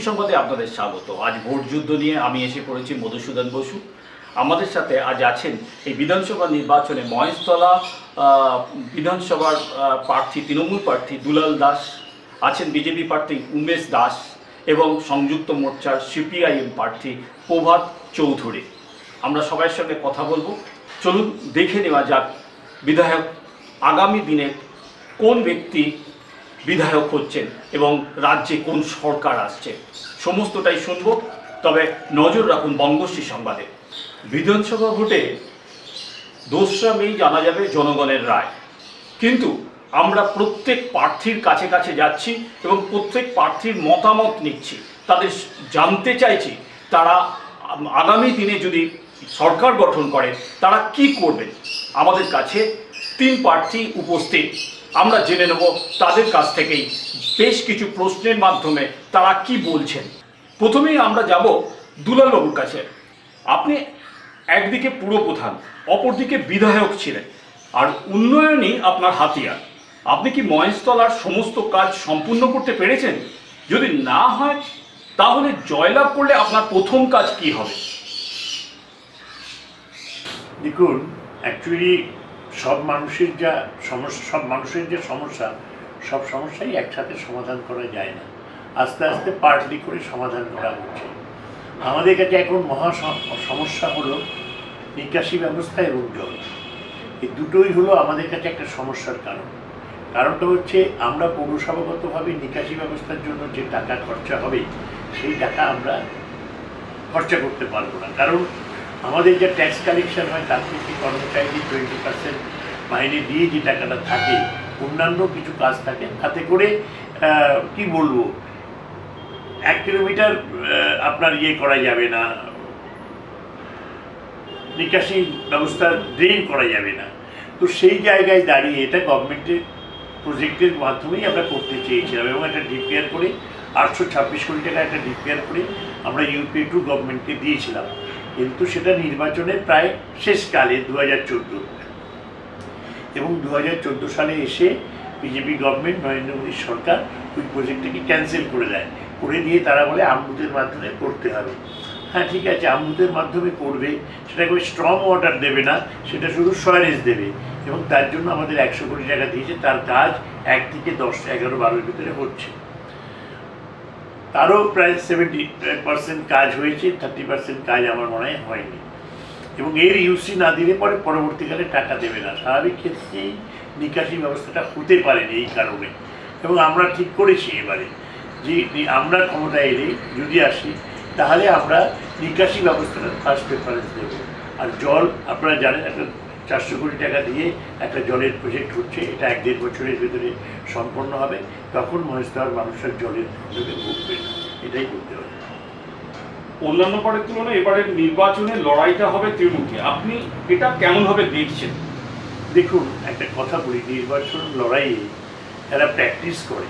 সংবাদে আপনাদের স্বাগত। আজ ভোট যুদ্ধ নিয়ে আমি এসে পড়েছি মধুসূদন বসু। আমাদের সাথে আজ আছেন এই বিধানসভা নির্বাচনে মহেশতলা বিধানসভার প্রার্থী তৃণমূল প্রার্থী দুলাল দাস, আছেন বিজেপি প্রার্থী উমেশ দাস এবং সংযুক্ত মোর্চার সিপিআইএম প্রার্থী প্রভাত চৌধুরী। আমরা সবার সঙ্গে কথা বলবো। চলুন দেখে নেওয়া যাক বিধায়ক আগামী দিনে কোন ব্যক্তি বিধায়ক হচ্ছেন এবং রাজ্যে কোন সরকার আসছে, সমস্তটাই শুনব। তবে নজর রাখুন বঙ্গশ্রী সংবাদে। বিধানসভা ভোটে 2রা মে জানা যাবে জনগণের রায়, কিন্তু আমরা প্রত্যেক প্রার্থীর কাছে কাছে যাচ্ছি এবং প্রত্যেক প্রার্থীর মতামত নিচ্ছি, তাদের জানতে চাইছি তারা আগামী দিনে যদি সরকার গঠন করে তারা কি করবেন। আমাদের কাছে 3 প্রার্থী উপস্থিত, আমরা জেনে নেব তাদের কাছ থেকেই বেশ কিছু প্রশ্নের মাধ্যমে তারা কি বলছেন। প্রথমেই আমরা যাব দুলালবাবুর কাছে। আপনি একদিকে পুরপ্রধান, অপরদিকে বিধায়ক ছিলেন, আর উন্নয়নই আপনার হাতিয়ার। আপনি কি মহেশতলার সমস্ত কাজ সম্পূর্ণ করতে পেরেছেন? যদি না হয় তাহলে জয়লাভ করলে আপনার প্রথম কাজ কি হবে? দেখুন, অ্যাকচুয়ালি সব মানুষের যে সমস্যা, সব সমস্যাই একসাথে সমাধান করা যায় না। আস্তে আস্তে পার্টলি করে সমাধান করা হচ্ছে। আমাদের কাছে এখন সমস্যা হলো নিকাশি ব্যবস্থা এবং জল। এই দুটোই হলো আমাদের কাছে একটা সমস্যার কারণটা হচ্ছে আমরা পৌরসভাগতভাবে নিকাশি ব্যবস্থার জন্য যে টাকা খরচা হবে সেই টাকা আমরা খরচা করতে পারবো না। কারণ আমাদের যে ট্যাক্স কালেকশন হয় তার থেকে কর্মচারীদের 20% মাইনে দিয়ে যে টাকাটা থাকে, অন্যান্য কিছু কাজ থাকে, তাতে করে কি বলবো, 1 কিলোমিটার আপনার করা যাবে না, নিকাশি ব্যবস্থা ড্রেন করা যাবে না। তো সেই জায়গায় দাঁড়িয়ে এটা গভর্নমেন্টের প্রজেক্টের মাধ্যমেই আমরা করতে চেয়েছিলাম এবং একটা ডিপিআর করে 826 কোটি টাকা একটা ডিপিআর করে আমরা ইউপি2 গভর্নমেন্টকে দিয়েছিলাম। কিন্তু সেটা নির্বাচনের প্রায় শেষকালে 2014 এবং 2014 সালে এসে বিজেপি গভর্নমেন্ট, নরেন্দ্র মোদী সরকার ওই প্রজেক্টটাকে ক্যান্সেল করে দেয়। করে দিয়ে তারা বলে আমবুথের মাধ্যমে করতে হবে। হ্যাঁ, ঠিক আছে, আমবুথের মাধ্যমে করবে, সেটাকে স্ট্রং অর্ডার দেবে না, সেটা শুধু সয়ারেজ দেবে এবং তার জন্য আমাদের 100 কোটি টাকা দিয়েছে। তার কাজ 1 থেকে 10, 11, 12-এর ভিতরে হচ্ছে। তারও প্রায় 70% কাজ হয়েছে, 30% কাজ আমার মনে হয়নি। এবং এর ইউসি না দিলে পরে পরবর্তীকালে টাকা দেবে না। স্বাভাবিক ক্ষেত্রেই নিকাশি ব্যবস্থাটা হতে পারেনি এই কারণে। এবং আমরা ঠিক করেছি এবারে যে আমরা ক্ষমতায় এলে যদি আসি তাহলে আমরা নিকাশি ব্যবস্থাটা ফার্স্ট প্রেফারেন্স দেব। আর জল আপনারা জানেন, একটা 400 কোটি টাকা দিয়ে একটা জলের প্রজেক্ট হচ্ছে, এটা 1-1.5 বছরের ভিতরে সম্পন্ন হবে। তখন মহেশতলার মানুষের জলের প্রবলেমে ভুগবে না, এটাই করতে হবে। অন্যান্য বারের তুলনায় এবারের নির্বাচনের লড়াইটা হবে ত্রিমুখী, আপনি এটা কেমনভাবে দেখছেন? দেখুন, একটা কথা বলি, নির্বাচন লড়াইয়ে যারা প্র্যাকটিস করে,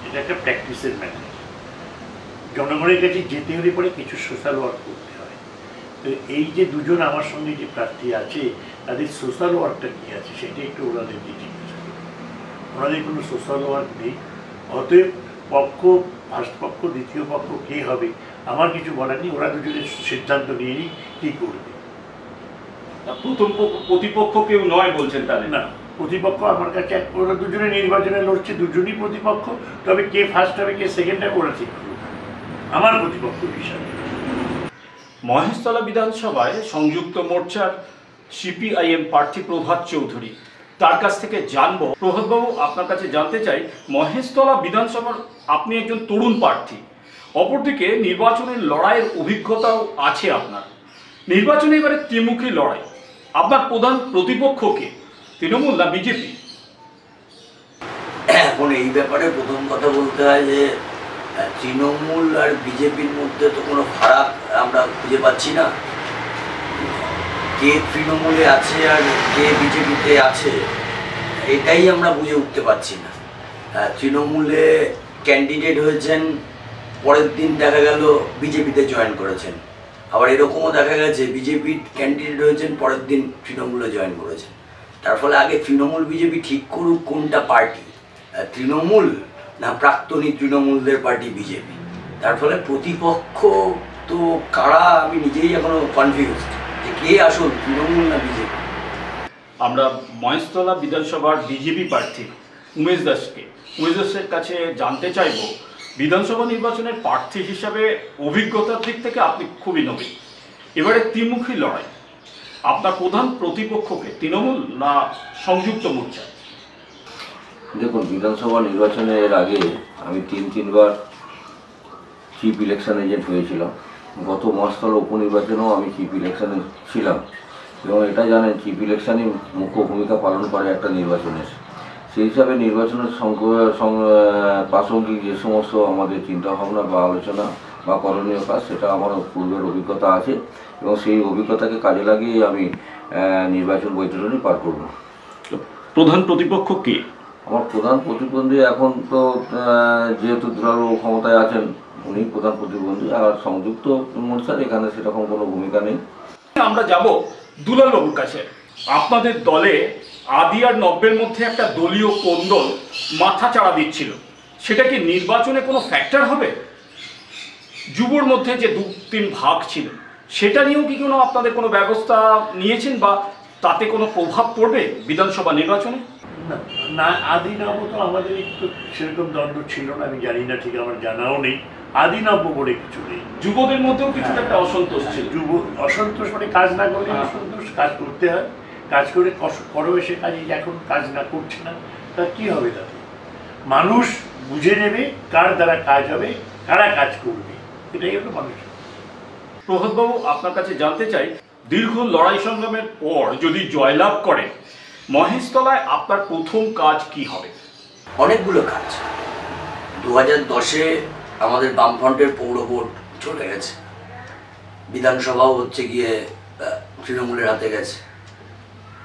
এটা একটা প্র্যাকটিসের ম্যাটার। জনগণের কাছে যেতে হলে পরে কিছু সোশ্যাল ওয়ার্ক করতে হয়। তো এই যে দুজন আমার সঙ্গে যে প্রার্থী আছে তাদের সোশ্যাল ওয়ার্কটা কী আছে সেটা একটু ওনাদেরকে জিজ্ঞাসা করি। ওনাদের কোনো সোশ্যাল ওয়ার্ক নেই। অতএব ফার্স্ট পক্ষ, দ্বিতীয় পক্ষ কে হবে আমার কিছু বলার নেই। ওরা দুজনের সিদ্ধান্ত নিয়ে নিই কী করবে। প্রথম প্রতিপক্ষ কেউ নয় বলছেন তাহলে? না, প্রতিপক্ষ আমার কাছে ওরা দুজনে নির্বাচনে লড়ছে, দুজনই প্রতিপক্ষ। তবে কে ফার্স্ট হবে কে সেকেন্ড হবে ওরা ঠিক করবে, আমার প্রতিপক্ষ হিসাবে। মহেশতলা বিধানসভায় সংযুক্ত মোর্চার সিপিআইএম প্রার্থী প্রভাত চৌধুরী, তার কাছ থেকে জানবো। প্রভাতবাবু, আপনার কাছে জানতে চাই, মহেশতলা বিধানসভার আপনি একজন তরুণ প্রার্থী, অপরদিকে নির্বাচনের লড়াইয়ের অভিজ্ঞতাও আছে আপনার। নির্বাচনে এবারে ত্রিমুখী লড়াই, আপনার প্রধান প্রতিপক্ষ কে, তৃণমূল না বিজেপি? এখন এই ব্যাপারে প্রথম কথা বলতে হয় যে তৃণমূল আর বিজেপির মধ্যে তো কোনো ফারাক আমরা খুঁজে পাচ্ছি না। কে তৃণমূলে আছে আর কে বিজেপিতে আছে এটাই আমরা বুঝে উঠতে পারছি না। তৃণমূলে ক্যান্ডিডেট হয়েছেন, পরের দিন দেখা গেল বিজেপিতে জয়েন করেছেন। আবার এরকমও দেখা গেছে বিজেপির ক্যান্ডিডেট হয়েছেন, পরের দিন তৃণমূলে জয়েন করেছেন। তার ফলে আগে তৃণমূল বিজেপি ঠিক করুক কোনটা পার্টি, তৃণমূল না প্রাক্তনী তৃণমূলদের পার্টি বিজেপি। তার ফলে প্রতিপক্ষ তো কারা আমি নিজেই এখনো কনফিউজ যে কে আসল তৃণমূল না বিজেপি। আমরা মহেশতলা বিধানসভার বিজেপি প্রার্থী উমেশ দাসের কাছে জানতে চাইব, বিধানসভা নির্বাচনের প্রার্থী হিসাবে অভিজ্ঞতার দিক থেকে আপনি খুবই নবীন, এবারে ত্রিমুখী লড়াই, আপনার প্রধান প্রতিপক্ষকে তৃণমূল না সংযুক্ত মোর্চা? দেখুন, বিধানসভা নির্বাচনের আগে আমি তিনবার চিফ ইলেকশন এজেন্ট হয়েছিলাম। গত মহেশতলা উপনির্বাচনেও আমি চিফ ইলেকশনে ছিলাম এবং এটা জানেন চিফ ইলেকশনই মুখ্য ভূমিকা পালন করে একটা নির্বাচনের। সেই হিসাবে নির্বাচনের প্রাসঙ্গিক যে সমস্ত আমাদের চিন্তাভাবনা বা আলোচনা বা করণীয় কাজ, সেটা আমার পূর্বের অভিজ্ঞতা আছে এবং সেই অভিজ্ঞতাকে কাজে লাগিয়ে আমি নির্বাচন বৈতরণী পার করব। প্রধান প্রতিপক্ষ কে? আমার প্রধান প্রতিদ্বন্দ্বী এখন তো যেহেতু দুলাল ক্ষমতায় আছেন, উনি প্রধান প্রতিদ্বন্দ্বী, আর সংযুক্ত মোর্চার এখানে সেরকম কোনো ভূমিকা নেই। আমরা যাব দুলাল বাবুর কাছে। আপনাদের দলে আদি আর নব্যের মধ্যে একটা দলীয় কোন্দল মাথা চাড়া দিচ্ছিল, সেটা কি নির্বাচনে কোনো ফ্যাক্টর হবে? যুবর মধ্যে যে 2-3 ভাগ ছিল, সেটা নিয়েও কি কোনো আপনাদের কোনো ব্যবস্থা নিয়েছেন বা তাতে কোনো প্রভাব পড়বে বিধানসভা নির্বাচনে? না, আদি নব্য তো আমাদের একটু সেরকম দ্বন্দ্ব ছিল না, আমি জানি না, ঠিক আমার জানাও নেই। আদি নব্য বলে কিছু নেই। যুবদের মধ্যেও কিছুটা একটা অসন্তোষ ছিল। অসন্তোষ মানে কাজ না করলে অসন্তোষ, কাজ করতে হয়, কাজ করে করো এসে কাজে, এখন কাজ না করছে না, তা কি হবে? তাতে মানুষ বুঝে নেবে কার দ্বারা কাজ হবে, কারা কাজ করবে, এটাই হলো মানুষ। প্রভাতবাবু, আপনার কাছে জানতে চাই, দীর্ঘ লড়াই সংগ্রামের পর যদি জয়লাভ করেন, মহেশতলায় আপনার প্রথম কাজ কি হবে? অনেকগুলো কাজ। 2010-এ আমাদের বামফ্রন্টের পৌর ভোট চলে গেছে, বিধানসভাও হচ্ছে গিয়ে তৃণমূলের হাতে গেছে,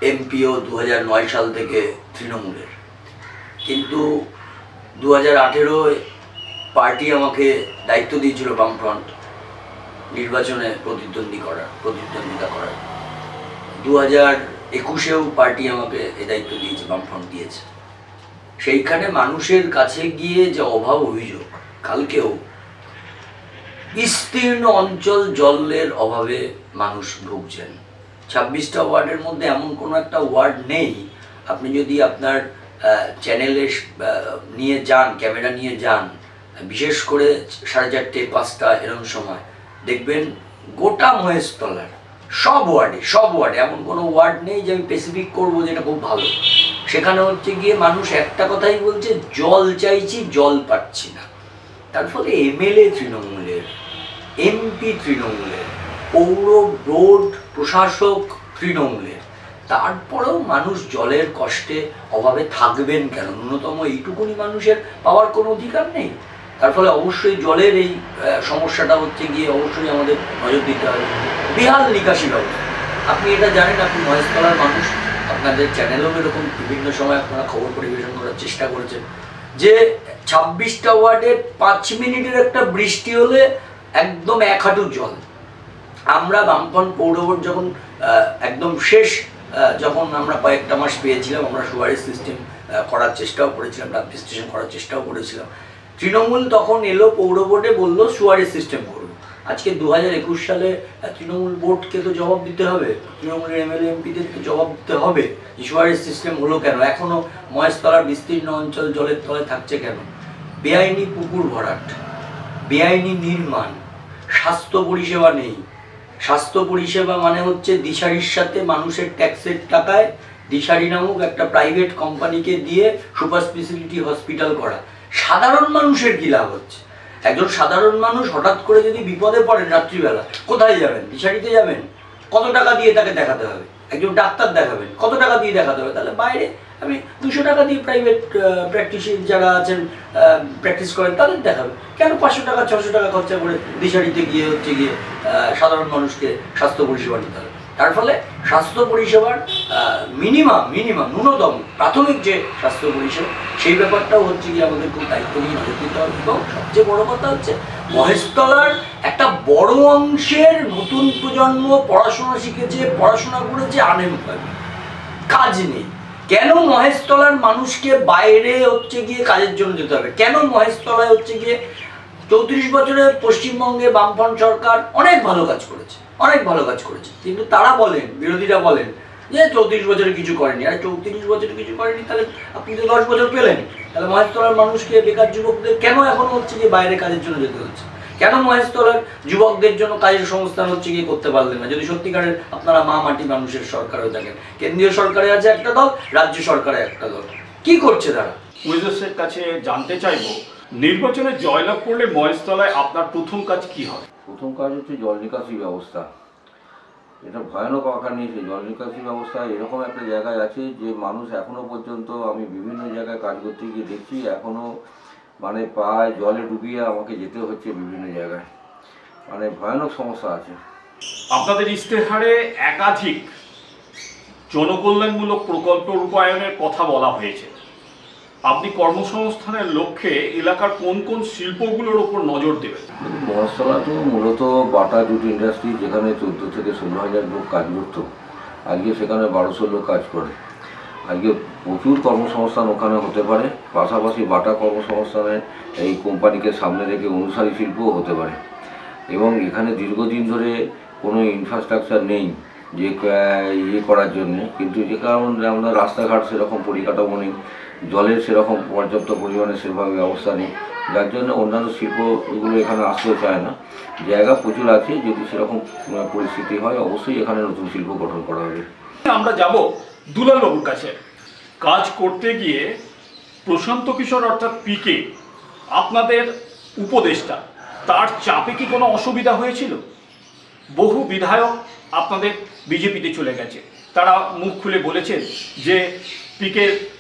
এমপিও 2009 সাল থেকে তৃণমূলের। কিন্তু 2018-এ পার্টি আমাকে দায়িত্ব দিয়েছিল বামফ্রন্ট নির্বাচনে প্রতিদ্বন্দ্বিতা করার। 2021-এও পার্টি আমাকে এই দায়িত্ব দিয়েছে, বামফ্রন্ট দিয়েছে। সেইখানে মানুষের কাছে গিয়ে যে অভাব অভিযোগ, কালকেও বিস্তীর্ণ অঞ্চল জলের অভাবে মানুষ ভুগছেন। 26টা ওয়ার্ডের মধ্যে এমন কোনো একটা ওয়ার্ড নেই, আপনি যদি আপনার চ্যানেলে নিয়ে যান, ক্যামেরা নিয়ে যান, বিশেষ করে 4:30-5টা এরকম সময় দেখবেন গোটা মহেশতলার সব ওয়ার্ডে এমন কোনো ওয়ার্ড নেই যে আমি স্পেসিফিক করবো যেটা খুব ভালো। সেখানে হচ্ছে গিয়ে মানুষ একটা কথাই বলছে, জল চাইছি, জল পাচ্ছি না। তার ফলে এমএলএ তৃণমূলের, এমপি তৃণমূলের, পৌর বোর্ড প্রশাসক তৃণমূলের, তারপরেও মানুষ জলের কষ্টে অভাবে থাকবেন কেন? ন্যূনতম এইটুকুনি মানুষের পাওয়ার কোনো অধিকার নেই। তার ফলে অবশ্যই জলের এই সমস্যাটা হচ্ছে গিয়ে অবশ্যই আমাদের নজর দিতে হবে। বিহাল নিকাশি ব্যবস্থা, আপনি এটা জানেন, আপনি মহেশতলার মানুষ, আপনাদের চ্যানেলেও এরকম বিভিন্ন সময় আপনারা খবর পরিবেশন করার চেষ্টা করেছেন যে 26টা ওয়ার্ডে 5 মিনিটের একটা বৃষ্টি হলে একদম 1 হাঁটু জল। আমরা বামফ্রন্ট পৌর বোর্ড যখন একদম শেষ, যখন আমরা কয়েকটা মাস পেয়েছিলাম, আমরা সুয়ারেজ সিস্টেম করার চেষ্টাও করেছিলাম, ডাম্প স্টেশন করার চেষ্টাও করেছিলাম। তৃণমূল তখন এলো পৌর বোর্ডে, বললো সুয়ারেজ সিস্টেম করবো। আজকে 2021 সালে তৃণমূল বোর্ডকে তো জবাব দিতে হবে, তৃণমূলের এমএলএ এমপিদের তো জবাব দিতে হবে যে সুয়ারেজ সিস্টেম হলো কেন, এখনও মহেশতলার বিস্তীর্ণ অঞ্চল জলের তলে থাকছে কেন। বেআইনি পুকুর ভরাট, বেআইনি নির্মাণ, স্বাস্থ্য পরিষেবা নেই। স্বাস্থ্য পরিষেবা মানে হচ্ছে দিশারির সাথে মানুষের ট্যাক্সের টাকায় দিশারি নামক একটা প্রাইভেট কোম্পানিকে দিয়ে সুপার স্পেশালিটি হসপিটাল করা। সাধারণ মানুষের কী লাভ হচ্ছে? একজন সাধারণ মানুষ হঠাৎ করে যদি বিপদে পড়েন রাত্রিবেলা, কোথায় যাবেন? দিশারিতে যাবেন? কত টাকা দিয়ে তাকে দেখাতে হবে? একজন ডাক্তার দেখাবেন, কত টাকা দিয়ে দেখাতে হবে? তাহলে বাইরে আমি 200 টাকা দিয়ে প্রাইভেট প্র্যাকটিশিয়ান যারা আছেন, প্র্যাকটিস করেন, তাদের দেখাবে। কেন 500 টাকা 600 টাকা খরচা করে দিশারিতে গিয়ে হচ্ছে গিয়ে সাধারণ মানুষকে স্বাস্থ্য পরিষেবা নিতে হবে? তার ফলে স্বাস্থ্য পরিষেবার মিনিমাম ন্যূনতম প্রাথমিক যে স্বাস্থ্য পরিষেবা, সেই ব্যাপারটাও হচ্ছে গিয়ে আমাদের খুব দায়িত্ব নিয়ে নজর দিতে হবে। এবং সবচেয়ে বড় কথা হচ্ছে, মহেশতলার একটা বড় অংশের নতুন প্রজন্ম পড়াশোনা শিখেছে, পড়াশোনা করেছে, আনএমপ্লয়মেন্ট, কাজ নেই। কেন মহেশতলার মানুষকে বাইরে হচ্ছে গিয়ে কাজের জন্য যেতে হবে? কেন মহেশতলায় হচ্ছে গিয়ে 34 বছরে পশ্চিমবঙ্গে বামফ্রন্ট সরকার অনেক ভালো কাজ করেছে, অনেক ভালো কাজ করেছে, কিন্তু তারা বলেন, বিরোধীরা বলেন যে 34 বছরে কিছু করেনি। আর 34 বছরে কিছু করেনি, তাহলে আপনি তো 10 বছর পেলেন, তাহলে মহেশতলার মানুষকে, বেকার যুবকদের কেন এখন হচ্ছে যে বাইরে কাজের জন্য যেতে হচ্ছে? কেন মহেশতলার যুবকদের জন্য কাজের সংস্থান হচ্ছে গিয়ে করতে পারলেন না? যদি সত্যিকারের আপনারা মা মাটি মানুষের সরকার হয়ে থাকেন, কেন্দ্রীয় সরকারে আছে একটা দল, রাজ্য সরকারে একটা দল, কি করছে তারা? উইজার্সের কাছে জানতে চাইবো, নির্বাচনে জয়লাভ করলে মহেশতলায় আপনার প্রথম কাজ কি হবে? প্রথম কাজ হচ্ছে জল নিকাশি ব্যবস্থা। এটা ভয়ানক আকার নিয়েছে। জল নিকাশি ব্যবস্থা এরকম একটা জায়গায় আছে যে মানুষ এখনও পর্যন্ত, আমি বিভিন্ন জায়গায় কাজ করতে গিয়ে দেখছি, এখনও মানে প্রায় জলে ডুবিয়ে আমাকে যেতে হচ্ছে বিভিন্ন জায়গায়। মানে ভয়ানক সমস্যা আছে। আপনাদের ইশতেহারে একাধিক জনকল্যাণমূলক প্রকল্প রূপায়ণের কথা বলা হয়েছে। আপনি কর্মসংস্থানের লক্ষ্যে এলাকার কোন কোন শিল্পগুলোর উপর নজর দেবেন? মহেশতলা তো মূলত বাটা জুট ইন্ডাস্ট্রি, যেখানে 14 থেকে 16,000 লোক কাজ করতো, আজকে সেখানে 1200 লোক কাজ করে। আজকে প্রচুর কর্মসংস্থান ওখানে হতে পারে। পাশাপাশি বাটা কর্মসংস্থানের এই কোম্পানিকে সামনে রেখে অনুসারী শিল্পও হতে পারে। এবং এখানে দীর্ঘদিন ধরে কোনো ইনফ্রাস্ট্রাকচার নেই যে ইয়ে করার জন্যে, কিন্তু যে কারণে আমরা রাস্তাঘাট সেরকম পরিকাঠামো নেই, জলের সেরকম পর্যাপ্ত পরিমাণে সেভাবে ব্যবস্থা নেই, যার জন্য অন্যান্য শিল্পগুলো এখানে আসতেও চায় না। জায়গা প্রচুর আছে, যদি সেরকম পরিস্থিতি হয় অবশ্যই এখানে নতুন শিল্প গঠন করা হবে। আমরা যাব দুলালবাবুর কাছে। কাজ করতে গিয়ে প্রশান্ত কিশোর অর্থাৎ পিকে, আপনাদের উপদেষ্টা, তার চাপে কি কোনো অসুবিধা হয়েছিল? বহু বিধায়ক আপনাদের বিজেপিতে চলে গেছে, তারা মুখ খুলে বলেছেন যে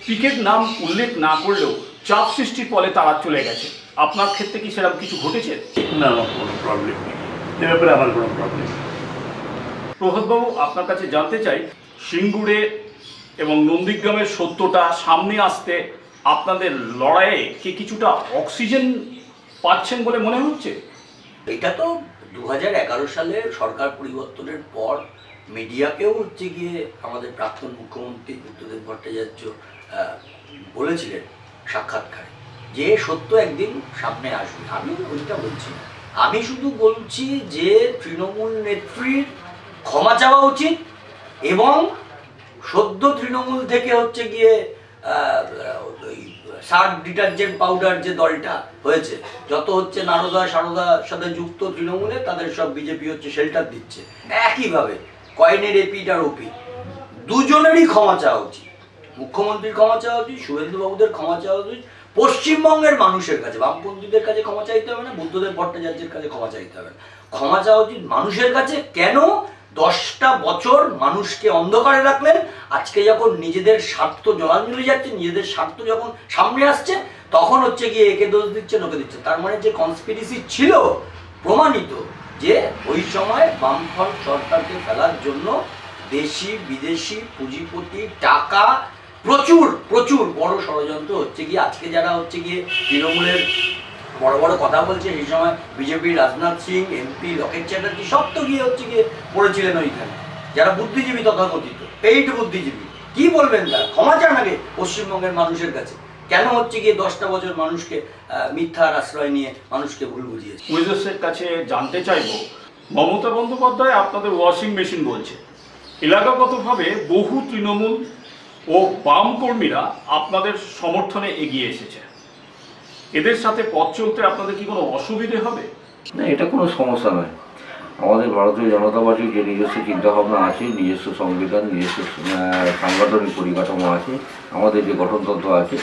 পিকের নাম উল্লেখ না করলেও চাপ সৃষ্টির ফলে তারা চলে গেছে। আপনার ক্ষেত্রে কি সেরকম কিছু ঘটেছে? না, আমার কোনো প্রবলেম নেই, এ ব্যাপারে আমার কোনো প্রবলেম নেই। প্রভাতবাবু, আপনার কাছে জানতে চাই, সিঙ্গুরে এবং নন্দীগ্রামের সত্যটা সামনে আসতে আপনাদের লড়াইয়ে কি কিছুটা অক্সিজেন পাচ্ছেন বলে মনে হচ্ছে? এটা তো 2011 সালে সরকার পরিবর্তনের পর মিডিয়াকেও হচ্ছে গিয়ে আমাদের প্রাক্তন মুখ্যমন্ত্রী বুদ্ধদেব ভট্টাচার্য বলেছিলেন সাক্ষাৎকারে যে সত্য একদিন সামনে আসবে। আমি ওইটা বলছি না, আমি শুধু বলছি যে তৃণমূল নেত্রীর ক্ষমা চাওয়া উচিত এবং সদ্য তৃণমূল থেকে হচ্ছে গিয়ে সার্ফ ডিটারজেন্ট পাউডার যে দলটা হয়েছে, যত হচ্ছে নারদা সারদার সাথে যুক্ত তৃণমূলে, তাদের সব বিজেপি হচ্ছে শেল্টার দিচ্ছে। একইভাবে কয়েনের এপিট আর ওপি দুজনেরই ক্ষমা চাওয়া উচিত। মুখ্যমন্ত্রীর ক্ষমা চাওয়া উচিত, শুভেন্দুবাবুদের ক্ষমা চাওয়া উচিত, পশ্চিমবঙ্গের মানুষের কাছে, বামপন্থীদের কাছে ক্ষমা চাইতে হবে না, বুদ্ধদেব ভট্টাচার্যের কাছে ক্ষমা চাইতে হবে না, ক্ষমা চাওয়া উচিত মানুষের কাছে। কেন 10টা বছর মানুষকে অন্ধকারে রাখলেন? আজকে যখন নিজেদের স্বার্থ জলাঞ্জলি যাচ্ছে, নিজেদের স্বার্থ যখন সামনে আসছে, তখন হচ্ছে গিয়ে একে দোষ দিচ্ছেন, ওকে দিচ্ছেন। তার মানে যে কনস্পিরেসি ছিল প্রমাণিত, যে ওই সময় বামফ্রন্ট সরকারকে ফেলার জন্য দেশি বিদেশি পুঁজিপতি টাকা প্রচুর প্রচুর বড় ষড়যন্ত্র হচ্ছে গিয়ে। আজকে যারা হচ্ছে গিয়ে তৃণমূলের বড় বড় কথা বলছে, সেই সময় বিজেপির রাজনাথ সিং, এমপি লকেট চ্যাটার্জি সব তো গিয়ে হচ্ছে গিয়ে পড়েছিলেন ওইখানে, যারা বুদ্ধিজীবী তথাকথিত পেইড বুদ্ধিজীবী। কি বলবেন তারা? ক্ষমা চান আগে পশ্চিমবঙ্গের মানুষের কাছে। কেন হচ্ছে গিয়ে 10টা বছর মানুষকে মিথ্যার আশ্রয় নিয়ে মানুষকে ভুল বুঝিয়েছে? উইজার্সের কাছে জানতে চাইব, মমতা বন্দ্যোপাধ্যায় আপনাদের ওয়াশিং মেশিন বলছে। এলাকাগতভাবে বহু তৃণমূল ও বাম কর্মীরা আপনাদের সমর্থনে এগিয়ে এসেছে। এদের সাথে পথ চলতে আপনাদের কি কোনো অসুবিধে হবে? না, এটা কোনো সমস্যা নয়। আমাদের ভারতীয় জনতা পার্টির যে নিজস্ব চিন্তাভাবনা আছে, নিজস্ব সংবিধান, নিজস্ব সাংগঠনিক পরিকাঠামো আছে, আমাদের যে গঠনতন্ত্র আছে,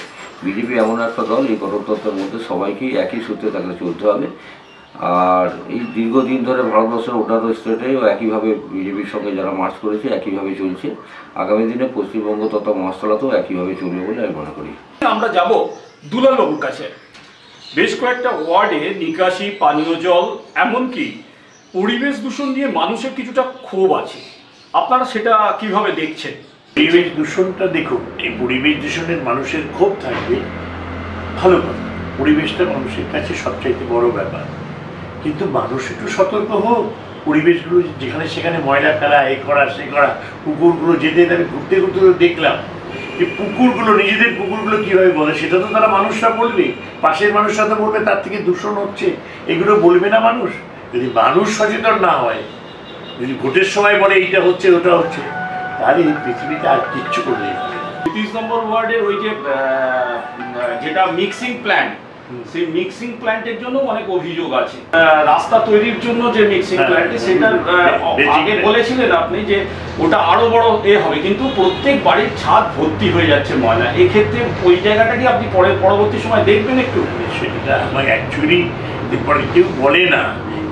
বিজেপি এমন একটা দল, এই গঠনতন্ত্রের মধ্যে সবাইকেই একই সূত্রে তাকে চলতে হবে। আর এই দীর্ঘদিন ধরে ভারতবর্ষের অন্যান্য স্টেটেও একইভাবে বিজেপির সঙ্গে যারা মার্চ করেছে একইভাবে চলছে। আগামী দিনে পশ্চিমবঙ্গ তথা মহাস্থলাতেও একইভাবে চলবে বলে আমি মনে করি। আমরা যাব দুলালবাবুর কাছে। বেশ কয়েকটা ওয়ার্ডে নিকাশি, পানীয় জল, এমনকি পরিবেশ দূষণ নিয়ে মানুষের কিছুটা ক্ষোভ আছে, আপনারা সেটা কিভাবে দেখছেন? পরিবেশ দূষণটা দেখুন, এই পরিবেশ দূষণের মানুষের ক্ষোভ থাকবে, ভালো কথা, পরিবেশটা মানুষের কাছে সবচাইতে বড় ব্যাপার। কিন্তু মানুষ একটু সতর্ক হোক। পরিবেশগুলো যেখানে সেখানে ময়লা ফেলা, এ করা সে করা, কুকুরগুলো যেতে আমি ঘুরতে ঘুরতে দেখলাম যে পুকুরগুলো, নিজেদের পুকুরগুলো কীভাবে বলে সেটা তো তারা মানুষরা বলবে, পাশের মানুষরা তো বলবে তার থেকে দূষণ হচ্ছে, এগুলো বলবে না মানুষ? যদি মানুষ সচেতন না হয়, যদি ভোটের সময় বলে এইটা হচ্ছে ওটা হচ্ছে, তাহলে পৃথিবীতে আর কিচ্ছু করবে না। ৩৩ নম্বর ওয়ার্ডের ওই যে যেটা মিক্সিং প্ল্যান্ট, সেই মিক্সিং প্ল্যান্টের জন্য অনেক অভিযোগ আছে। রাস্তা তৈরির জন্য যে মিক্সিং প্ল্যান্ট, সেটা আগে বলেছিলেন আপনি যে ওটা আরো বড় হবে, কিন্তু প্রত্যেক বাড়ির ছাদ ভর্তি হয়ে যাচ্ছে ময়লা। এক্ষেত্রে ওই জায়গাটা কি আপনি পরবর্তী সময় দেখবেন একটু? সেটা আমার অ্যাকচুয়ালি পরে কেউ বলে না,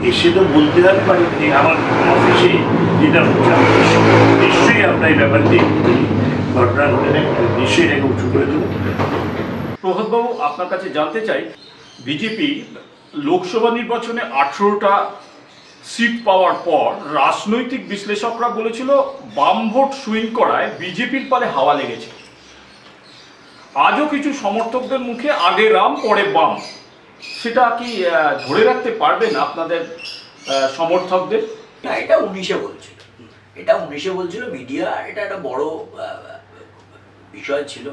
এসে তো বলতে হবে পারে যে আমার অফিসে যেটা হচ্ছে নিশ্চয়ই আমরা এই ব্যাপারটি ঘটনা ঘটে নিশ্চয়ই এটাকে উঁচু করে দেবো। প্রভাতবাবু, আপনার কাছে জানতে চাই, বিজেপি লোকসভা নির্বাচনে 18টা সিট পাওয়ার পর রাজনৈতিক বিশ্লেষকরা বলেছিল বাম ভোট সুইং করায় বিজেপির পালে হাওয়া লেগেছে। আজও কিছু সমর্থকদের মুখে আগে রাম পরে বাম, সেটা কি ধরে রাখতে পারবেন আপনাদের সমর্থকদের? না, এটা 19-এ বলছিল, এটা 19-এ বলছিল মিডিয়া, এটা একটা বড় বিষয় ছিল।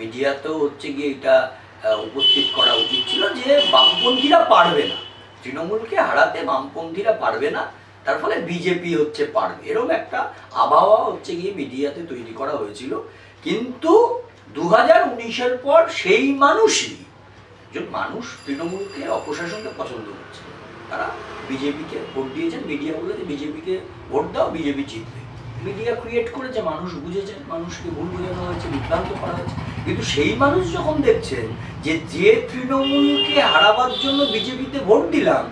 মিডিয়াতেও হচ্ছে গিয়ে এটা উপস্থিত করা উচিত ছিল যে বামপন্থীরা পারবে না, তৃণমূলকে হারাতে বামপন্থীরা পারবে না, তার ফলে বিজেপি হচ্ছে পারবে, এরকম একটা আবহাওয়া হচ্ছে গিয়ে মিডিয়াতে তৈরি করা হয়েছিল। কিন্তু 2019-এর পর সেই মানুষই, যে মানুষ তৃণমূলকে অপশাসনকে পছন্দ করছে, তারা বিজেপিকে ভোট দিয়েছেন। মিডিয়া বলে যে বিজেপিকে ভোট দাও, বিজেপি জিতবে। মিডিয়া ক্রিয়েট করেছে, মানুষ বুঝেছেন, মানুষকে ভুল বোঝানো হয়েছে, বিভ্রান্ত করা হয়েছে। কিন্তু সেই মানুষ যখন দেখছেন যে তৃণমূলকে হারাবার জন্য বিজেপিতে ভোট দিলাম,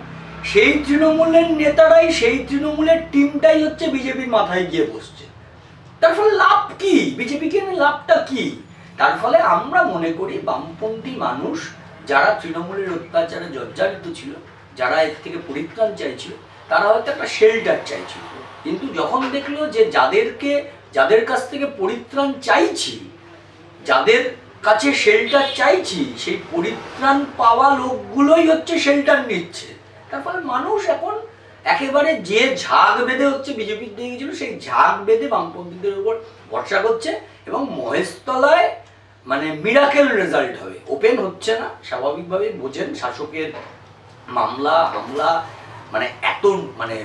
সেই তৃণমূলের নেতারাই, সেই তৃণমূলের টিমটাই হচ্ছে বিজেপির মাথায় গিয়ে বসছে, তার ফলে লাভ কি? বিজেপিকে লাভটা কি? তার ফলে আমরা মনে করি বামপন্থী মানুষ যারা তৃণমূলের অত্যাচারে জর্জরিত ছিল, যারা এর থেকে পরিত্রাণ চাইছিল, তারা হয়তো একটা শেল্টার চাইছিল। কিন্তু যখন দেখলো যে যাদের কাছ থেকে পরিত্রাণ চাইছি, যাদের কাছে শেল্টার চাইছি, সেই পরিত্রাণ পাওয়া লোকগুলোই হচ্ছে শেল্টার নিচ্ছে, তার ফলে মানুষ এখন একেবারে যে ঝাঁক বেঁধে হচ্ছে বিজেপির দিকে গেছিল, সেই ঝাঁক বেঁধে বামপন্থীদের উপর ভরসা করছে। এবং মহেশতলায় মানে মিরাকেল রেজাল্ট হবে, ওপেন হচ্ছে না, স্বাভাবিকভাবেই বোঝেন শাসকের মামলা হামলা, মানে এত মানে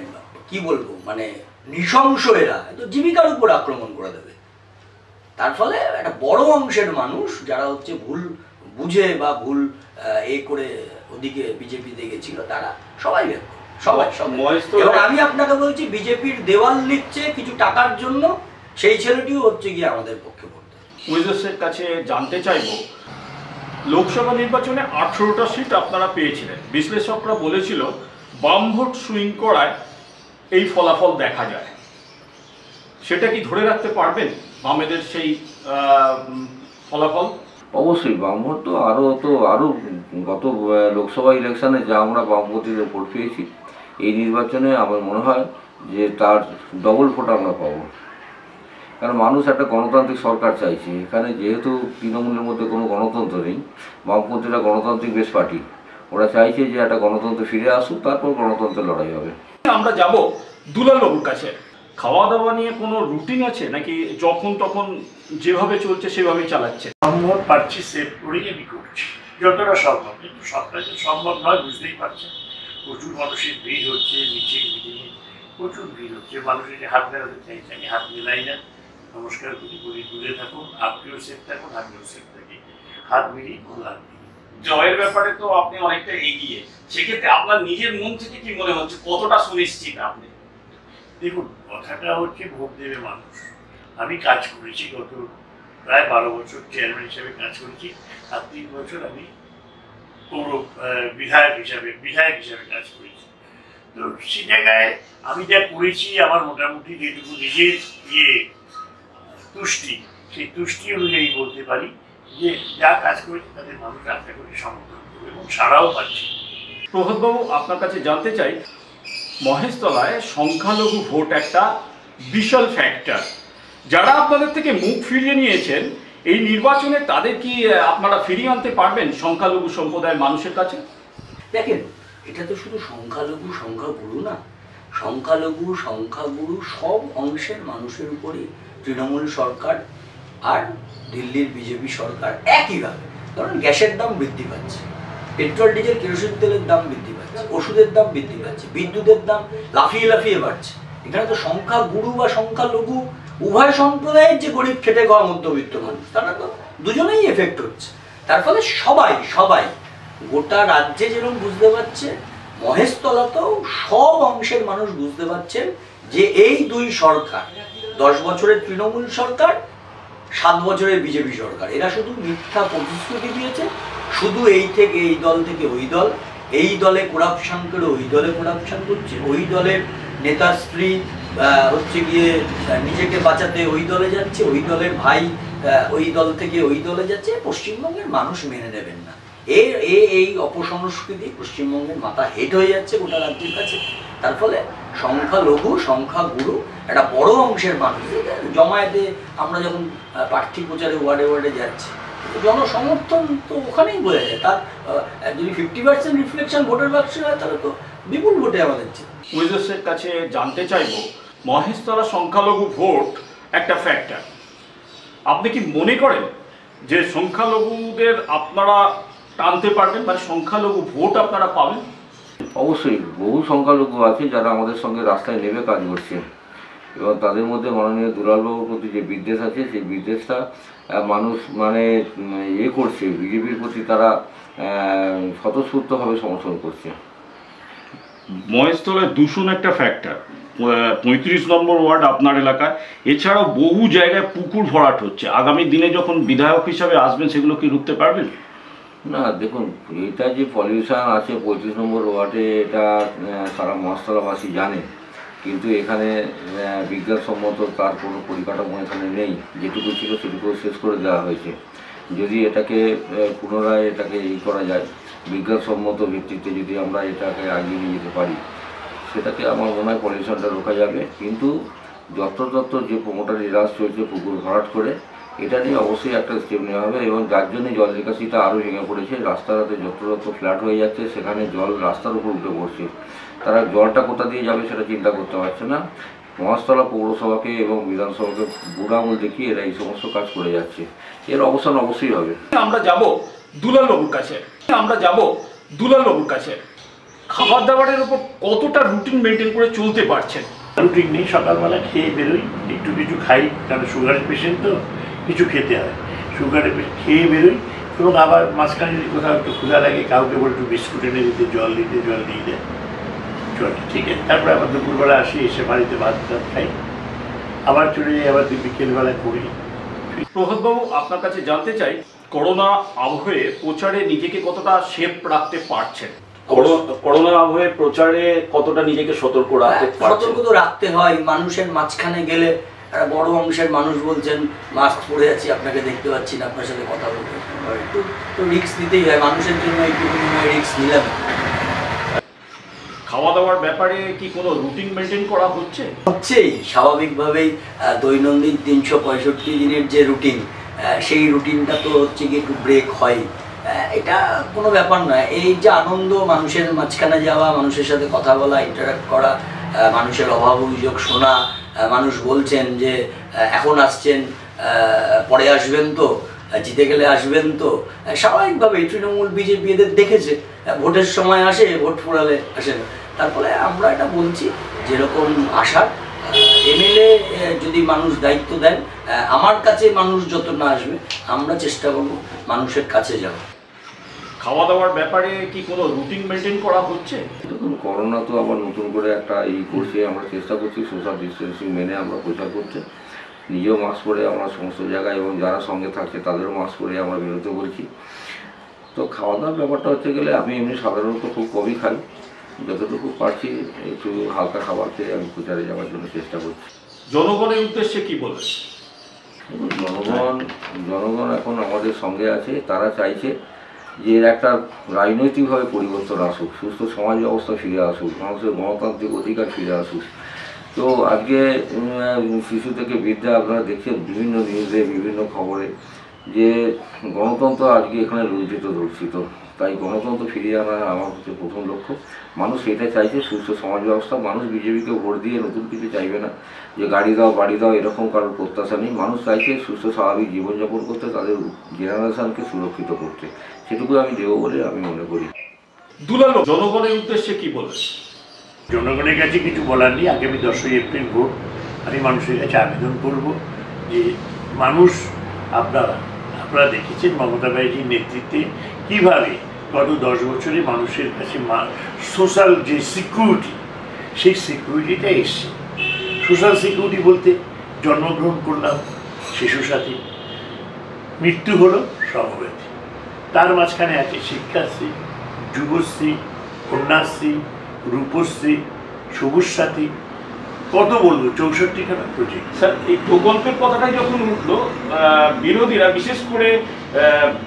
কি বলবো, মানে নৃশংস, এরা এত জীবিকার উপর আক্রমণ করে দেবে। তার ফলে একটা বড় অংশের মানুষ যারা হচ্ছে ভুল বুঝে বা ভুল করে ওদিকে বিজেপিতে গেছিল, তারা সবাই সবাই। এবং আমি আপনাকে বলছি, বিজেপির দেওয়াল লিখছে কিছু টাকার জন্য, সেই ছেলেটিও হচ্ছে গিয়ে আমাদের পক্ষে বলতে। উইজার্সের কাছে জানতে চাইব, লোকসভা নির্বাচনে 18টা সিট আপনারা পেয়েছিলেন, বিশ্লেষকরা বলেছিল বাম ভোট সুইং করায় এই ফলাফল দেখা যায়, সেটা কি ধরে রাখতে পারবেন বামেদের সেই ফলাফল? অবশ্যই বামভোট তো আরও গত লোকসভা ইলেকশনে যা আমরা বামপন্থীদের ভোট পেয়েছি, এই নির্বাচনে আমার মনে হয় যে তার ডবল ভোট আমরা পাবো। কারণ মানুষ একটা গণতান্ত্রিক সরকার চাইছে। এখানে যেহেতু তৃণমূলের মধ্যে কোনো গণতন্ত্র নেই, বামপন্থীরা গণতান্ত্রিক বেশ পার্টি, ওরা চাইছে যে একটা গণতন্ত্র ফিরে আসুক, তারপর গণতন্ত্রের লড়াই হবে। আমরা যাব দুলালবাবুর কাছে। খাওয়া দাওয়া নিয়ে কোনো রুটিন আছে নাকি যখন তখন যেভাবে চলছে সেভাবেই চালাচ্ছে? সম্ভব পারছি সেভ করেই আমি করছি যতটা সম্ভব, কিন্তু সবটা যে সম্ভব নয় বুঝতেই পারছেন। প্রচুর মানুষের ভিড় হচ্ছে, নিচে মিটিংয়ে প্রচুর ভিড় হচ্ছে, মানুষের যে হাত মেলাতে চাইছে, আমি হাত মেলাই না, নমস্কার করি, বলি দূরে থাকুন, আপনিও সেফ থাকুন, আমিও সেফ থাকি, হাত মিলিয়ে কোনো লাভ নেই। জয়ের ব্যাপারে তো আপনি অনেকটা এগিয়ে, সেক্ষেত্রে আপনার নিজের মন থেকে কি মনে হচ্ছে, কতটা সুনিশ্চিত আপনি? দেখুন, কথাটা হচ্ছে ভোট দেবে মানুষ। আমি কাজ করেছি গত প্রায় 12 বছর চেয়ারম্যান হিসাবে কাজ করেছি, আর 3 বছর আমি পৌর বিধায়ক হিসাবে কাজ করেছি। তো সেই জায়গায় আমি যা করেছি, আমার মোটামুটি যেটুকু নিজের তুষ্টি, সেই তুষ্টি অনুযায়ী বলতে পারি যে যা কাজ করেছি তাদের মানুষ আশা করি সমর্থন করবে এবং সাড়াও পাচ্ছি। প্রভাতবাবু, আপনার কাছে জানতে চাই, মহেশতলায় সংখ্যালঘু ভোট একটা বিশাল ফ্যাক্টর, যারা আপনাদের থেকে মুখ ফিরিয়ে নিয়েছেন এই নির্বাচনে, তাদের কি আপনারা ফিরিয়ে আনতে পারবেন সংখ্যালঘু সম্প্রদায়ের মানুষের কাছে? দেখেন, এটা তো শুধু সংখ্যাগুরু না, সংখ্যালঘু সংখ্যাগুরু সব অংশের মানুষের উপরই তৃণমূল সরকার আর দিল্লির বিজেপি সরকার একইভাবে, কারণ গ্যাসের দাম বৃদ্ধি পাচ্ছে, পেট্রোল ডিজেল কেরোসিন তেলের দাম বৃদ্ধি পাচ্ছে, ওষুধের দাম বৃদ্ধি পাচ্ছে, বিদ্যুতের দাম লাফিয়ে লাফিয়ে বাড়ছে। এখানে তো সংখ্যা গুরু বা সংখ্যা লঘু উভয় সম্প্রদায়ের যে গরিব খেটে খাওয়া মধ্যবিত্ত মানুষ, তারা তো দুজনেই এফেক্ট হচ্ছে। তার ফলে সবাই সবাই গোটা রাজ্যে যেরকম বুঝতে পারছে, মহেশতলাতেও সব অংশের মানুষ বুঝতে পারছেন যে এই দুই সরকার, 10 বছরের তৃণমূল সরকার, 7 বছরের বিজেপি সরকার, এরা শুধু মিথ্যা প্রতিশ্রুতি দিয়েছে, শুধু এই থেকে এই দল থেকে ওই দল, এই দলে করাপশন করে ওই দলে করাপশন করছে, ওই দলের নেতা স্ত্রী হচ্ছে গিয়ে নিজেকে বাঁচাতে ওই দলে যাচ্ছে, ওই দলের ভাই ওই দল থেকে ওই দলে যাচ্ছে। পশ্চিমবঙ্গের মানুষ মেনে নেবেন না এই অপসংস্কৃতি, পশ্চিমবঙ্গের মাথা হেট হয়ে যাচ্ছে গোটা রাজ্যের কাছে। তার ফলে সংখ্যালঘু সংখ্যাগুরু একটা বড় অংশের মানুষ, জমায়েতে আমরা যখন প্রার্থী প্রচারে ওয়ার্ডে ওয়ার্ডে যাচ্ছি, জনসমর্থন তো ওখানেই বোঝা যায়। তার যদি 50% রিফ্লেকশন ভোটের বাক্সে হয়, তাহলে তো বিপুল ভোটে আমাদের ওয়েজেসের কাছে জানতে চাইব, মহেশতলা সংখ্যালঘু ভোট একটা ফ্যাক্টর। আপনি কি মনে করেন যে সংখ্যালঘুদের আপনারা টানতে পারবেন, মানে সংখ্যালঘু ভোট আপনারা পাবেন? অবশ্যই বহু সংখ্যালঘু আছে যারা আমাদের সঙ্গে রাস্তায় নেমে কাজ করছে, এবং তাদের মধ্যে মাননীয় দুলালবাবুর প্রতি যে বিদ্বেষ আছে, সেই বিদ্বেষটা মানুষ মানে করছে, বিজেপির প্রতি তারা স্বতঃস্ফূর্তভাবে সমর্থন করছে। মহেশতলায় দূষণ একটা ফ্যাক্টর, 35 নম্বর ওয়ার্ড আপনার এলাকায়, এছাড়াও বহু জায়গায় পুকুর ভরাট হচ্ছে। আগামী দিনে যখন বিধায়ক হিসাবে আসবেন, সেগুলো কি রুখতে পারবেন? না দেখুন, এটা যে পলিউশন আছে 35 নম্বর ওয়ার্ডে, এটা সারা মহেশতলাবাসী জানে, কিন্তু এখানে বিজ্ঞানসম্মত তার কোনো পরিকাঠামো এখানে নেই। যেটুকু ছিল সেটুকু শেষ করে দেওয়া হয়েছে। যদি এটাকে পুনরায় এটাকে করা যায়, বিজ্ঞানসম্মত ভিত্তিতে যদি আমরা এটাকে এগিয়ে নিয়ে যেতে পারি, সেটাকে আমার মনে হয় পলিউশনটা রোকা যাবে। কিন্তু যত্রতত্র যে প্রমোটারি রাজ চলছে পুকুর ভরাট করে, এটা নিয়ে অবশ্যই একটা স্টেপ নেওয়া হবে, এবং যার জন্য জল নিকাশিটা আরও ভেঙে পড়েছে। রাস্তাঘাটে যত্রতত্র ফ্ল্যাট হয়ে যাচ্ছে, সেখানে জল রাস্তার উপর উঠে পড়ছে। তারা জলটা কোথা দিয়ে যাবে সেটা চিন্তা করতে পারছে না। মহেশতলা পৌরসভাকে এবং বিধানসভাকে বুড়ো আঙুল দেখিয়ে এরা এই সমস্ত কাজ করে যাচ্ছে। এর অবসান অবশ্যই হবে। আমরা যাব দুলালবাবুর কাছে, খাবার দাবারের উপর কতটা রুটিন মেনটেন করে চলতে পারছেন? রুটিন নেই, সকালবেলা খেয়ে বেরোই, একটু কিছু খাই, কারণ সুগারের পেশেন্ট তো কিছু খেতে হয়, সুগারের খেয়ে বেরোই, এবং আবার মাঝখানে যদি কোথাও একটু ক্ষুধা লাগে, কাউকে বলে একটু বিস্কুট এনে দিতে, জল দিয়ে দেয়, চল ঠিক আছে। তারপরে আবার দুপুরবেলা আসি, এসে বাড়িতে ভাত খাই, আবার চলে যাই, আবার বিকেলবেলা করি। প্রভাতবাবু, আপনার কাছে জানতে চাই, করোনা আবহে প্রচারে নিজেকে কতটা সেফ রাখতে পারছেন? করোনা আবহে প্রচারে কতটা নিজেকে সতর্ক রাখতে পারছেন? সতর্ক তো রাখতে হয়। মানুষের মাঝখানে গেলে একটা বড় অংশের মানুষ বলছেন মাস্ক পরে আছি, আপনাকে দেখতে পাচ্ছি না, আপনার সাথে কথা বলতে একটু তো রিস্ক নিতেই হয়। মানুষের জন্য একটু রিস্ক নিলাম। খাওয়া দাওয়ার ব্যাপারে কি কোনো রুটিন মেনটেন করা হচ্ছেই? স্বাভাবিকভাবেই দৈনন্দিন 365 দিনের যে রুটিন, সেই রুটিনটা তো হচ্ছে কি একটু ব্রেক হয়, এটা কোনো ব্যাপার নয়। এই যে আনন্দ, মানুষের মাঝখানে যাওয়া, মানুষের সাথে কথা বলা, ইন্টারাক্ট করা, মানুষের অভাব অভিযোগ শোনা, মানুষ বলছেন যে এখন আসছেন, পরে আসবেন তো, জিতে গেলে আসবেন তো, স্বাভাবিকভাবে তৃণমূল বিজেপি এদের দেখেছে, ভোটের সময় আসে, ভোট ফুরালে আসে না। তার ফলে আমরা এটা বলছি, যেরকম আসার এমএলএ যদি মানুষ দায়িত্ব দেন, আমার কাছে মানুষ যত না আসবে, আমরা চেষ্টা করব মানুষের কাছে যাওয়া। খাওয়া দাওয়ার ব্যাপারে কি কোনো রুটিন মেনটেন করা হচ্ছে? দেখুন, করোনা তো আবার নতুন করে একটা করছে, আমরা চেষ্টা করছি সোশ্যাল ডিস্টেন্সিং মেনে আমরা প্রচার করতে, নিজেও মাস্ক পরে আমরা সমস্ত জায়গায়, এবং যারা সঙ্গে থাকছে তাদেরও মাস্ক পরে আমরা বেরোতে বলছি। তো খাওয়া দাওয়ার ব্যাপারটা হচ্ছে গেলে, আমি এমনি সাধারণত খুব কমই খাই, যতটুকু পারছি একটু হালকা খাবার খেয়ে আমি প্রচারে যাওয়ার জন্য চেষ্টা করছি। জনগণের উদ্দেশ্যে কি বলবেন? জনগণ এখন আমাদের সঙ্গে আছে, তারা চাইছে যে এর একটা রাজনৈতিকভাবে পরিবর্তন আসুক, সুস্থ সমাজ ব্যবস্থা ফিরে আসুক, মানুষের গণতান্ত্রিক অধিকার ফিরে আসুক। তো আজকে শিশু থেকে বৃদ্ধা আপনারা দেখছেন বিভিন্ন নিউজে, বিভিন্ন খবরে, যে গণতন্ত্র আজকে এখানে লুণ্ঠিত ধর্ষিত। তাই গণতন্ত্র ফিরিয়ে আনা আমার হচ্ছে প্রথম লক্ষ্য। মানুষ এটা চাইছে সুস্থ সমাজ ব্যবস্থা। মানুষ বিজেপিকে ভোট দিয়ে নতুন কিছু চাইবে না, যে গাড়ি দাও বাড়ি দাও এরকম কারোর প্রত্যাশা নেই। মানুষ চাইছে সুস্থ স্বাভাবিক জীবনযাপন করতে, তাদের জেনারেশনকে সুরক্ষিত করতে। সেটুকু আমি দেবো বলে আমি মনে করি। দুলাল জনগণের উদ্দেশ্যে কি বলবেন? জনগণের কাছে কিছু বলার নেই। আগামী 10ই এপ্রিল ভোট। আমি মানুষের কাছে আবেদন করব যে মানুষ, আপনারা দেখেছেন মমতা ব্যানার্জির নেতৃত্বে কীভাবে গত 10 বছরে মানুষের কাছে সোশ্যাল যে সিকিউরিটি, সেই সিকিউরিটিটা এসছে। সোশ্যাল সিকিউরিটি বলতে জন্মগ্রহণ করলাম শিশুসাথী, মৃত্যু হলো সমব্যাধি, তার মাঝখানে আছে শিক্ষাশ্রী, যুবশ্রী, কন্যাশ্রী, রূপশ্রী, সবুজ সাথী, কত বলবো, 64খানা প্রজেক্ট। স্যার, এই প্রকল্পের কথাটাই যখন উঠলো, বিরোধীরা বিশেষ করে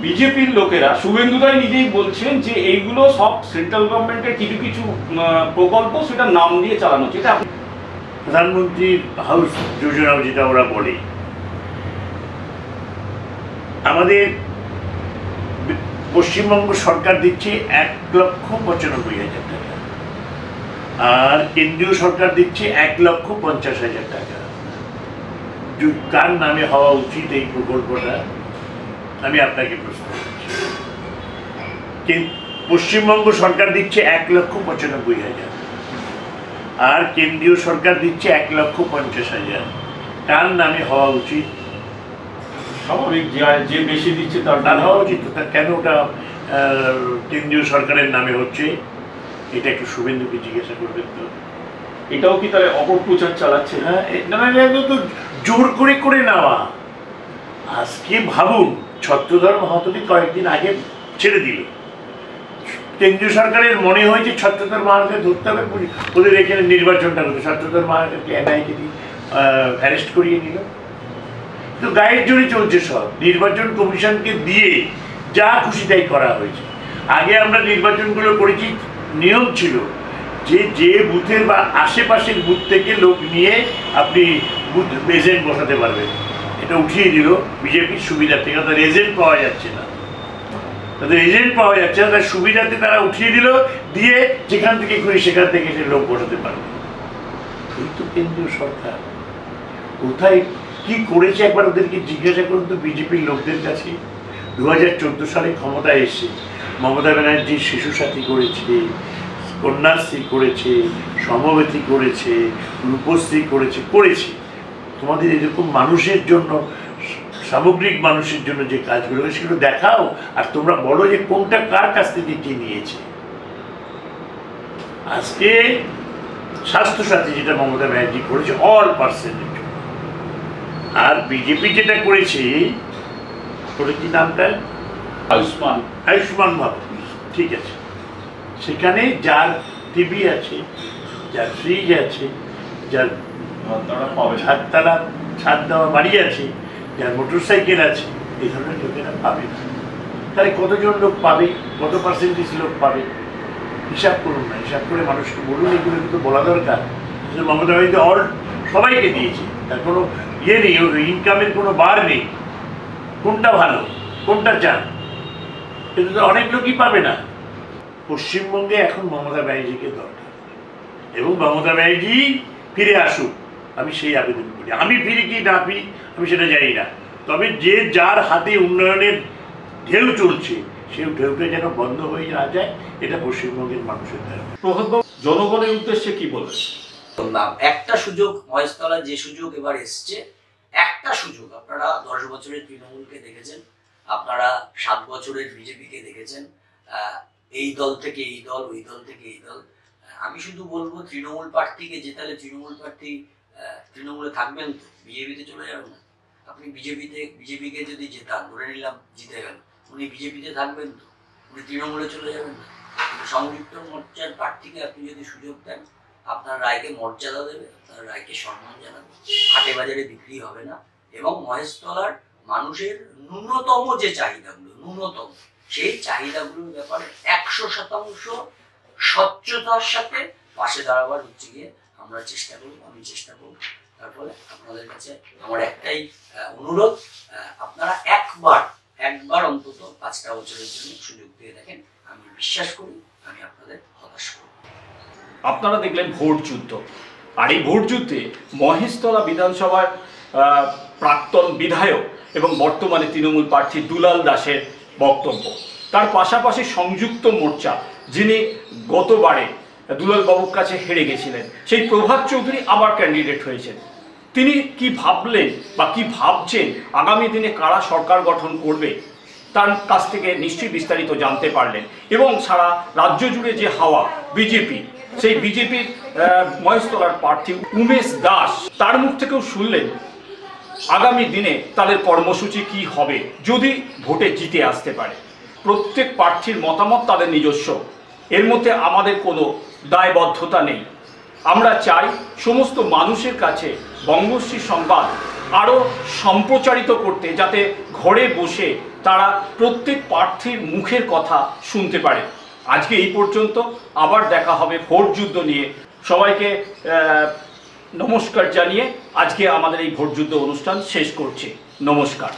বিজেপির লোকেরা, শুভেন্দুদাই নিজেই বলছেন যে এইগুলো সব সেন্ট্রাল গভর্নমেন্টের কিছু কিছু প্রকল্প, সেটা নাম দিয়ে চালানো হচ্ছে। এটা প্রধানমন্ত্রীর হাউস যোজনা যেটা ওরা বলে, আমাদের পশ্চিমবঙ্গ সরকার দিচ্ছে 1,95,000 টাকা, আর কেন্দ্রীয় সরকার দিচ্ছে 1,50,000 টাকা। কার নামে হওয়া উচিত এই প্রকল্পটা, আমি আপনাকে প্রশ্ন করছি। পশ্চিমবঙ্গ সরকার দিচ্ছে 1,95,000, আর কেন্দ্রীয় সরকার দিচ্ছে 1,50,000। কার নামে হওয়া উচিত? স্বাভাবিক, যে বেশি দিচ্ছে তার হওয়া উচিত। তার কেন ওটা কেন্দ্রীয় সরকারের নামে হচ্ছে, এটা একটু শুভেন্দুকে জিজ্ঞাসা করবেন তো। এটাও কি তাহলে অপপ্রচার চালাচ্ছে? হ্যাঁ, তো জোর করে করে নেওয়া। আজকে ভাবুন, ছত্রধর মাহাতোকে কয়েকদিন আগে ছেড়ে দিল, কেন্দ্রীয় সরকারের মনে হয়েছে ছত্রধর মাহাতোকে ধরতে হবে, ওদের এখানে নির্বাচনটা করতে, ছত্রধর মাহাতোকে এনআইকে দিয়ে অ্যারেস্ট করিয়ে নিল। তো গায়ের জোরে চলছে সব, নির্বাচন কমিশনকে দিয়ে যা খুশি তাই করা হয়েছে। আগে আমরা নির্বাচনগুলো করেছি, নিয়ম ছিল যে বুথের বা আশেপাশের বুথ থেকে লোক নিয়ে আপনি বুথ এজেন্ট বসাতে পারবেন। এটা উঠিয়ে দিল বিজেপির সুবিধার্থে, তাদের এজেন্ট পাওয়া যাচ্ছে না, তার সুবিধাতে তারা উঠিয়ে দিল, দিয়ে যেখান থেকে খুঁজে সেখান থেকে সে লোক বসাতে পারবে। কিন্তু কেন্দ্রীয় সরকার কোথায় কি করেছে একবার ওদেরকে জিজ্ঞাসা করুন তো, বিজেপির লোকদের কাছে। 2014 সালে ক্ষমতায় এসে মমতা ব্যানার্জি শিশু সাথী করেছে, কন্যাশ্রী করেছে, সমব্যাথী করেছে, রূপশ্রী করেছে। তোমাদের এরকম মানুষের জন্য, সামগ্রিক মানুষের জন্য যে কাজগুলো সেগুলো দেখাও, আর তোমরা বলো যে কোনটা কার কাছ থেকে কে নিয়েছে। আজকে স্বাস্থ্যসাথী যেটা মমতা ব্যানার্জি করেছে অল পার্সেন্টের জন্য, আর বিজেপি যেটা করেছে কি নামটা, আয়ুষ্মান ভারত, ঠিক আছে। সেখানে যার টিভি আছে, যার ফ্রিজ আছে, যার ছাদ দেওয়া বাড়ি আছে, যার মোটরসাইকেল আছে, এই ধরনের লোকেরা পাবে না। তাহলে কতজন লোক পাবে, কত পার্সেন্টেজ লোক পাবে হিসাব করুন না। হিসাব করে মানুষকে বলুন, এগুলো কিন্তু বলা দরকার। মমতা ব্যানার্জি অল সবাইকে দিয়েছে, তার কোনো ইয়ে নেই, ইনকামের কোনো বার নেই। কোনটা ভালো, কোনটা চান, কিন্তু তো অনেক লোকই পাবে না। পশ্চিমবঙ্গে এখন মমতা ব্যানার্জিকে দরকার, এবং মমতা ব্যানার্জি ফিরে আসুক, আমি সেই আবেদন করি। আমি ফিরি কি না ফিরি আমি সেটা জানি না, তবে যে যার হাতে উন্নয়নের ঢেউ চলছে, সেই ঢেউটা যেন বন্ধ হয়ে না যায়, এটা পশ্চিমবঙ্গের মানুষের দরকার। জনগণের উদ্দেশ্যে কি বলবেন? একটা সুযোগ, মহেশতলা যে সুযোগ এবার এসছে, একটা সুযোগ। আপনারা 10 বছরের তৃণমূলকে দেখেছেন, আপনারা 7 বছরের বিজেপিকে দেখেছেন, এই দল থেকে এই দল, ওই দল থেকে এই দল। আমি শুধু বলবো তৃণমূল প্রার্থীকে জেতালে তৃণমূল প্রার্থী তৃণমূলে থাকবেন তো, বিজেপিতে চলে যাবেন না। আপনি বিজেপিকে যদি জেতান, ধরে নিলাম জিতে গেল, উনি বিজেপিতে থাকবেন তো, উনি তৃণমূলে চলে যাবেন না। সংযুক্ত মোর্চার প্রার্থীকে আপনি যদি সুযোগ দেন, আপনার রায়কে মর্যাদা দেবে, আপনার রায়কে সম্মান জানাবে, হাটে বাজারে বিক্রি হবে না, এবং মহেশতলার মানুষের ন্যূনতম যে চাহিদাগুলো, ন্যূনতম সেই চাহিদাগুলোর ব্যাপারে 100% স্বচ্ছতার সাথে পাশে দাঁড়াবার হচ্ছে গিয়ে আমরা চেষ্টা করব, আমি চেষ্টা করব। তার ফলে আপনাদের কাছে আমার একটাই অনুরোধ, আপনারা একবার অন্তত 5টা বছরের জন্য সুযোগ দিয়ে দেখেন আমি বিশ্বাস করি আমি আপনাদের হতাশ করব। আপনারা দেখলেন ভোট যুদ্ধ, আর এই ভোট যুদ্ধে মহেশতলা বিধানসভার প্রাক্তন বিধায়ক এবং বর্তমানে তৃণমূল প্রার্থী দুলাল দাসের বক্তব্য, তার পাশাপাশি সংযুক্ত মোর্চা যিনি গতবারে দুলাল বাবুর কাছে হেরে গেছিলেন, সেই প্রভাত চৌধুরী আবার ক্যান্ডিডেট হয়েছেন। তিনি কি ভাবলেন বা কি ভাবছেন, আগামী দিনে কারা সরকার গঠন করবে, তার কাছ থেকে নিশ্চয়ই বিস্তারিত জানতে পারলেন। এবং সারা রাজ্য জুড়ে যে হাওয়া বিজেপি, সেই বিজেপির মহেশতলার প্রার্থী উমেশ দাস, তার মুখ থেকেও শুনলেন আগামী দিনে তাদের কর্মসূচি কি হবে যদি ভোটে জিতে আসতে পারে। প্রত্যেক প্রার্থীর মতামত তাদের নিজস্ব, এর মধ্যে আমাদের কোনো দায়বদ্ধতা নেই। আমরা চাই সমস্ত মানুষের কাছে বঙ্গশ্রী সংবাদ আরও সম্প্রচারিত করতে, যাতে ঘরে বসে তারা প্রত্যেক প্রার্থীর মুখের কথা শুনতে পারে। আজকে এই পর্যন্ত, আবার দেখা হবে ভোট যুদ্ধ নিয়ে। সবাইকে নমস্কার জানিয়ে আজকে আমাদের এই ভোট যুদ্ধ অনুষ্ঠান শেষ করছি। নমস্কার।